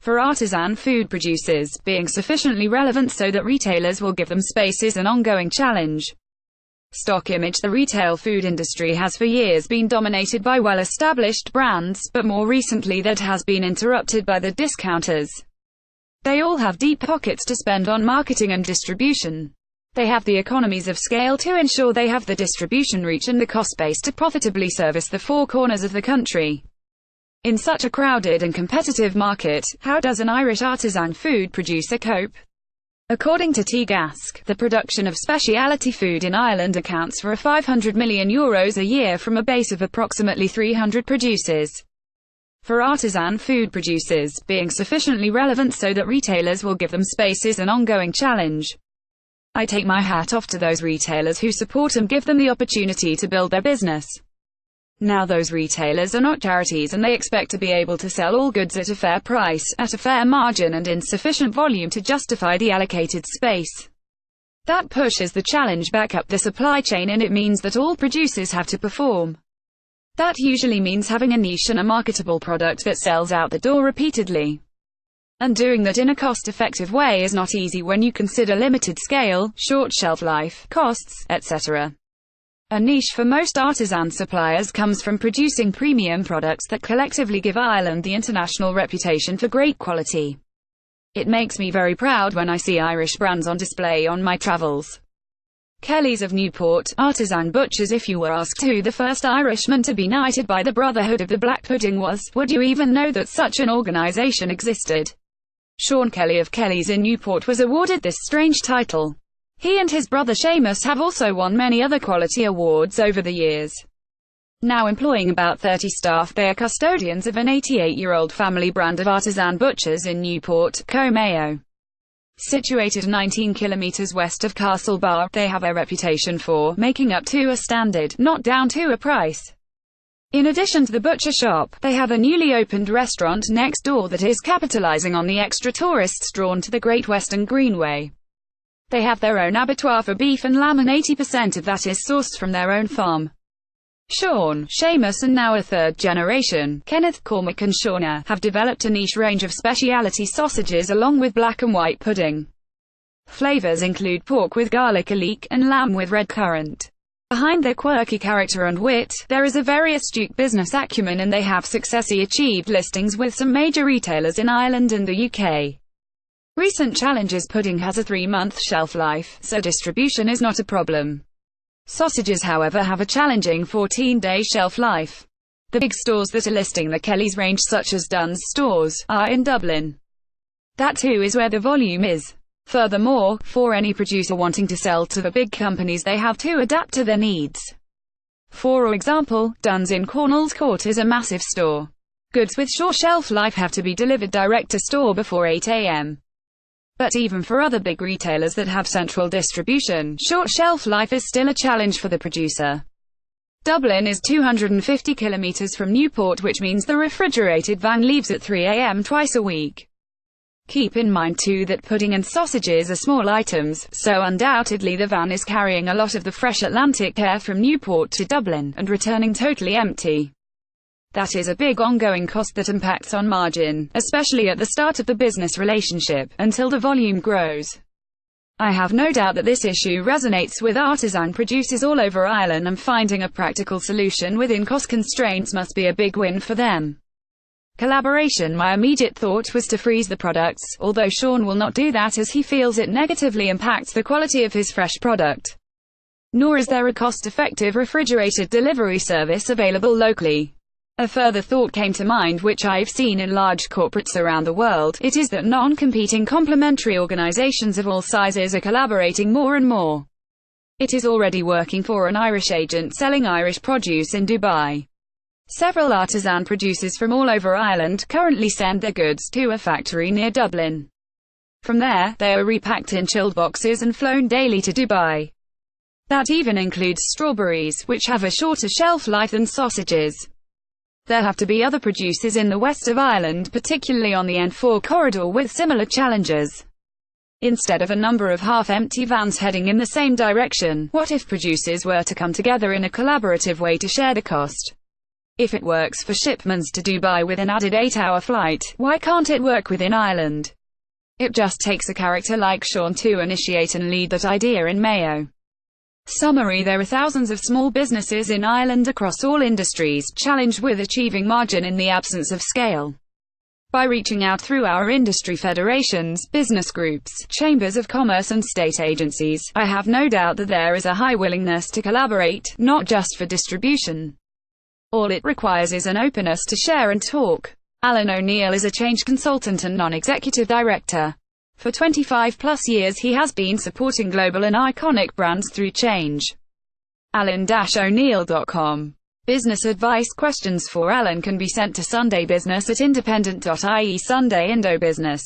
for artisan food producers, being sufficiently relevant so that retailers will give them space is an ongoing challenge. Stock image. The retail food industry has for years been dominated by well-established brands, but more recently that has been interrupted by the discounters. They all have deep pockets to spend on marketing and distribution. They have the economies of scale to ensure they have the distribution reach and the cost base to profitably service the four corners of the country. In such a crowded and competitive market, how does an Irish artisan food producer cope? According to TGASC, the production of specialty food in Ireland accounts for €500 million a year from a base of approximately 300 producers. For artisan food producers, being sufficiently relevant so that retailers will give them space is an ongoing challenge. I take my hat off to those retailers who support and give them the opportunity to build their business. Now those retailers are not charities and they expect to be able to sell all goods at a fair price, at a fair margin and in sufficient volume to justify the allocated space. That pushes the challenge back up the supply chain and it means that all producers have to perform. That usually means having a niche and a marketable product that sells out the door repeatedly. And doing that in a cost-effective way is not easy when you consider limited scale, short shelf life, costs, etc. A niche for most artisan suppliers comes from producing premium products that collectively give Ireland the international reputation for great quality. It makes me very proud when I see Irish brands on display on my travels. Kelly's of Newport, artisan butchers. If you were asked who the first Irishman to be knighted by the Brotherhood of the Black Pudding was, would you even know that such an organization existed? Sean Kelly of Kelly's in Newport was awarded this strange title. He and his brother Seamus have also won many other quality awards over the years. Now employing about 30 staff, they are custodians of an 88-year-old family brand of artisan butchers in Newport, Co-Mayo. Situated 19 kilometers west of Castlebar, they have a reputation for making up to a standard, not down to a price. In addition to the butcher shop, they have a newly opened restaurant next door that is capitalizing on the extra tourists drawn to the Great Western Greenway. They have their own abattoir for beef and lamb and 80% of that is sourced from their own farm. Sean, Seamus and now a third generation, Kenneth, Cormac and Shauna, have developed a niche range of specialty sausages along with black and white pudding. Flavors include pork with garlic leek and lamb with red currant. Behind their quirky character and wit, there is a very astute business acumen and they have successfully achieved listings with some major retailers in Ireland and the UK. Recent challenges. Pudding has a 3-month shelf life, so distribution is not a problem. Sausages, however, have a challenging 14-day shelf life. The big stores that are listing the Kelly's range, such as Dunn's stores, are in Dublin. That too is where the volume is. Furthermore, for any producer wanting to sell to the big companies, they have to adapt to their needs. For example, Dunn's in Cornell's Court is a massive store. Goods with short shelf life have to be delivered direct to store before 8 a.m. But even for other big retailers that have central distribution, short shelf life is still a challenge for the producer. Dublin is 250 kilometers from Newport, which means the refrigerated van leaves at 3 a.m. twice a week. Keep in mind too that pudding and sausages are small items, so undoubtedly the van is carrying a lot of the fresh Atlantic air from Newport to Dublin, and returning totally empty. That is a big ongoing cost that impacts on margin, especially at the start of the business relationship, until the volume grows. I have no doubt that this issue resonates with artisan producers all over Ireland, and finding a practical solution within cost constraints must be a big win for them. Collaboration. My immediate thought was to freeze the products, although Sean will not do that as he feels it negatively impacts the quality of his fresh product. Nor is there a cost-effective refrigerated delivery service available locally. A further thought came to mind, which I've seen in large corporates around the world. It is that non-competing complementary organizations of all sizes are collaborating more and more. It is already working for an Irish agent selling Irish produce in Dubai. Several artisan producers from all over Ireland currently send their goods to a factory near Dublin. From there, they are repacked in chilled boxes and flown daily to Dubai. That even includes strawberries, which have a shorter shelf life than sausages. There have to be other producers in the west of Ireland, particularly on the N4 corridor, with similar challenges. Instead of a number of half-empty vans heading in the same direction, what if producers were to come together in a collaborative way to share the cost? If it works for shipments to Dubai with an added 8-hour flight, why can't it work within Ireland? It just takes a character like Sean to initiate and lead that idea in Mayo. Summary: there are thousands of small businesses in Ireland across all industries, challenged with achieving margin in the absence of scale. By reaching out through our industry federations, business groups, chambers of commerce and state agencies, I have no doubt that there is a high willingness to collaborate, not just for distribution. All it requires is an openness to share and talk. Alan O'Neill is a change consultant and non-executive director. For 25+ years he has been supporting global and iconic brands through change. alan-o'neill.com. Business advice. Questions for Alan can be sent to sundaybusiness@independent.ie. Sunday Indo Business.